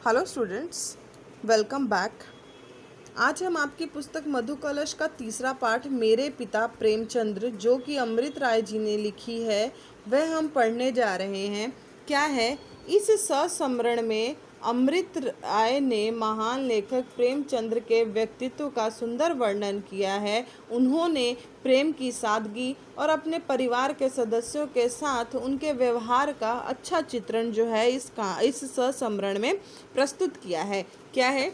Hello students, welcome back. आज हम आपकी पुस्तक मधुकलश का तीसरा पाठ मेरे पिता प्रेमचंद्र, जो कि अमृत राय जी ने लिखी है, वह हम पढ़ने जा रहे हैं। क्या है? इस सस्मरण में अमृत राय ने महान लेखक प्रेमचंद्र के व्यक्तित्व का सुंदर वर्णन किया है। उन्होंने प्रेम की सादगी और अपने परिवार के सदस्यों के साथ उनके व्यवहार का अच्छा चित्रण जो है इस सस्मरण में प्रस्तुत किया है। क्या है?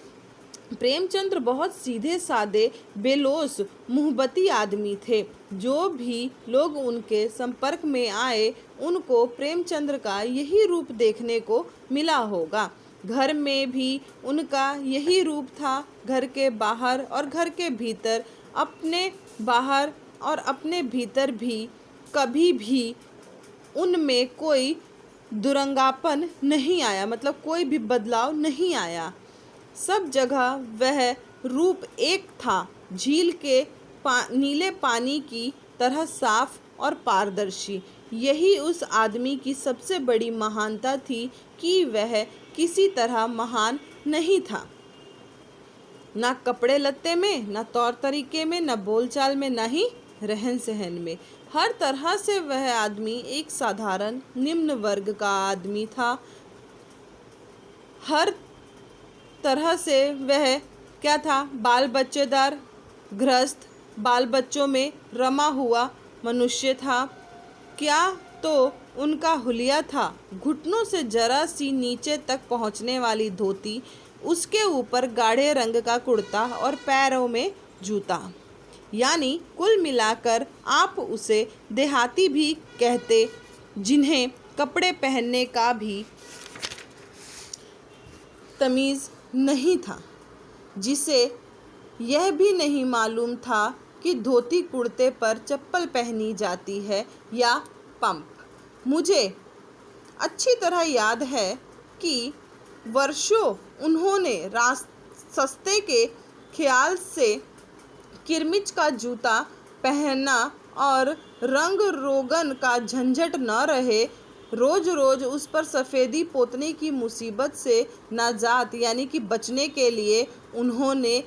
प्रेमचंद्र बहुत सीधे साधे, बेलोस, मुहब्बती आदमी थे। जो भी लोग उनके संपर्क में आए, उनको प्रेमचंद्र का यही रूप देखने को मिला होगा। घर में भी उनका यही रूप था। घर के बाहर और घर के भीतर, अपने बाहर और अपने भीतर भी कभी भी उनमें कोई दुरंगापन नहीं आया, मतलब कोई भी बदलाव नहीं आया। सब जगह वह रूप एक था, झील के नीले पानी की तरह साफ और पारदर्शी। यही उस आदमी की सबसे बड़ी महानता थी कि वह किसी तरह महान नहीं था, ना कपड़े लत्ते में, ना तौर तरीके में, ना बोलचाल में, ना ही रहन सहन में। हर तरह से वह आदमी एक साधारण निम्न वर्ग का आदमी था। हर तरह से वह क्या था? बाल बच्चेदार, गृहस्थ, बाल बच्चों में रमा हुआ मनुष्य था। क्या तो उनका हुलिया था! घुटनों से जरा सी नीचे तक पहुंचने वाली धोती, उसके ऊपर गाढ़े रंग का कुर्ता और पैरों में जूता। यानी कुल मिलाकर आप उसे देहाती भी कहते, जिन्हें कपड़े पहनने का भी तमीज़ नहीं था, जिसे यह भी नहीं मालूम था कि धोती कुर्ते पर चप्पल पहनी जाती है या पंप। मुझे अच्छी तरह याद है कि वर्षों उन्होंने सस्ते के ख्याल से किरमिच का जूता पहना और रंग रोगन का झंझट न रहे। रोज रोज उस पर सफ़ेदी पोतने की मुसीबत से नाजात यानी कि बचने के लिए उन्होंने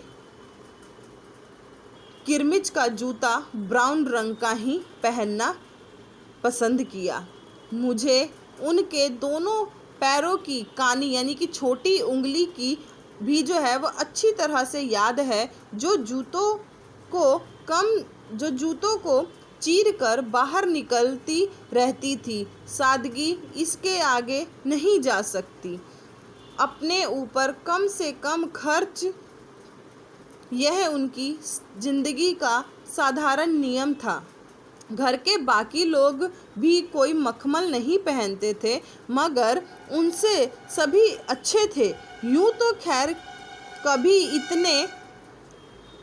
किरमिच का जूता ब्राउन रंग का ही पहनना पसंद किया। मुझे उनके दोनों पैरों की कानी यानी कि छोटी उंगली की भी जो है वो अच्छी तरह से याद है, जो जूतों को चीर कर बाहर निकलती रहती थी। सादगी इसके आगे नहीं जा सकती। अपने ऊपर कम से कम खर्च, यह उनकी जिंदगी का साधारण नियम था। घर के बाकी लोग भी कोई मखमल नहीं पहनते थे, मगर उनसे सभी अच्छे थे। यूं तो खैर कभी इतने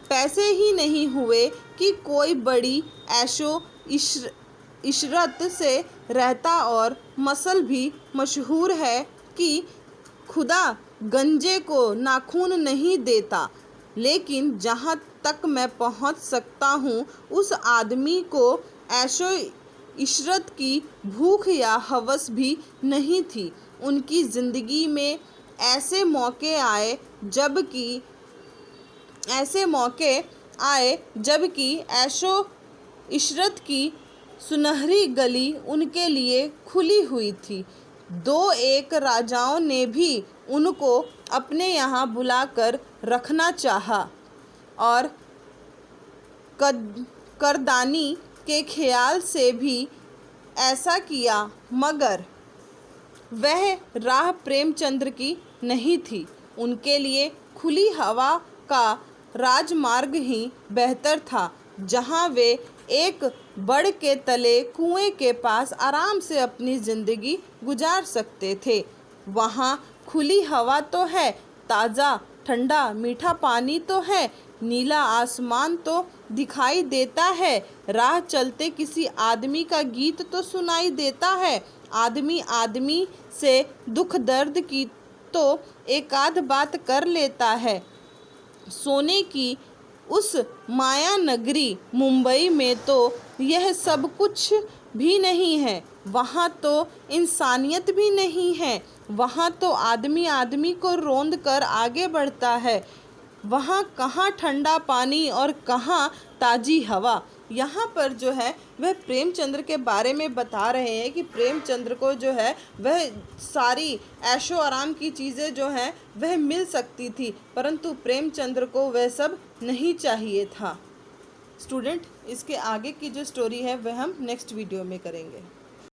पैसे ही नहीं हुए कि कोई बड़ी ऐशो इशरत से रहता, और मसल भी मशहूर है कि खुदा गंजे को नाखून नहीं देता। लेकिन जहाँ तक मैं पहुँच सकता हूँ, उस आदमी को ऐशो इशरत की भूख या हवस भी नहीं थी। उनकी ज़िंदगी में ऐसे मौके आए जबकि ऐशो इशरत की सुनहरी गली उनके लिए खुली हुई थी। दो एक राजाओं ने भी उनको अपने यहाँ बुलाकर रखना चाहा और करदानी के ख्याल से भी ऐसा किया, मगर वह राह प्रेमचंद्र की नहीं थी। उनके लिए खुली हवा का राजमार्ग ही बेहतर था, जहाँ वे एक बड़ के तले कुएं के पास आराम से अपनी ज़िंदगी गुजार सकते थे। वहाँ खुली हवा तो है, ताज़ा ठंडा मीठा पानी तो है, नीला आसमान तो दिखाई देता है, राह चलते किसी आदमी का गीत तो सुनाई देता है। आदमी आदमी से दुख दर्द की तो एकाध बात कर लेता है। सोने की उस माया नगरी मुंबई में तो यह सब कुछ भी नहीं है, वहाँ तो इंसानियत भी नहीं है, वहाँ तो आदमी आदमी को रौंद कर आगे बढ़ता है, वहाँ कहाँ ठंडा पानी और कहाँ ताज़ी हवा। यहाँ पर जो है वह प्रेमचंद्र के बारे में बता रहे हैं कि प्रेमचंद्र को जो है वह सारी ऐशो आराम की चीज़ें जो हैं वह मिल सकती थी, परंतु प्रेमचंद्र को वह सब नहीं चाहिए था। स्टूडेंट, इसके आगे की जो स्टोरी है वह हम नेक्स्ट वीडियो में करेंगे।